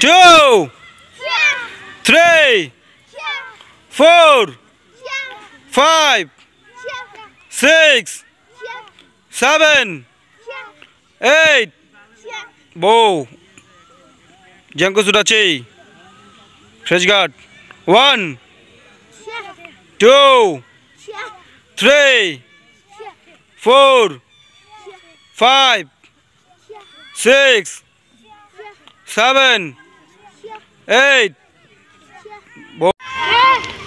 2, 3, 4, 5, 6, 7, 8. Bow. Janko Sudachi. Fresh guard. 1, 2, 3, 4, 5, 6, 7, 8.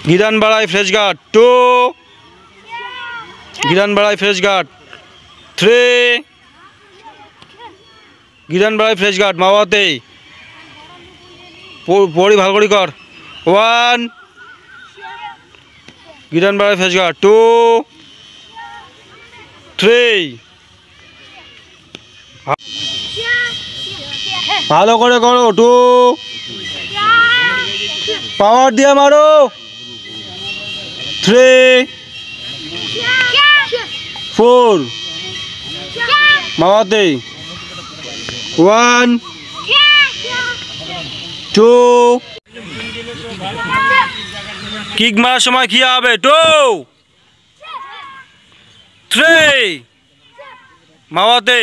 Giran Barai fresh guard. 2. Giran Barai fresh guard. 3. Giran Barai fresh guard. Mawate. Pori bhalgori kor. 1. Giran Barai fresh guard. 2, 3. ভালো করে করো। 2 পাওয়ার দিয়ে মারো। 3, 4 মাওয়াতে। 1, 2 kick মারার সময় কি হবে? 2, 3 মাওয়াতে।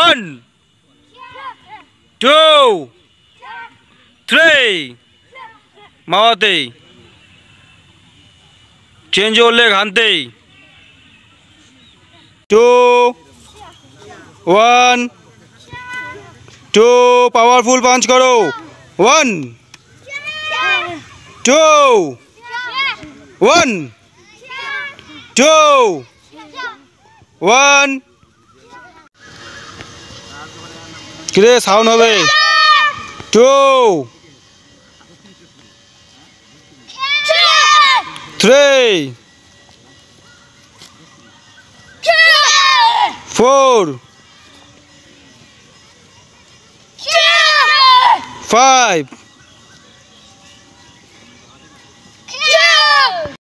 1, 2, 3 মাওয়াতে। চেঞ্জ ওর লেগ হানতে। 2, 1, 2 পাওয়ারফুল পাঞ্চ করো। 1, 2, 1, 2, 1. কিরে সাউন্ড হবে। 2, 3, 4, 5.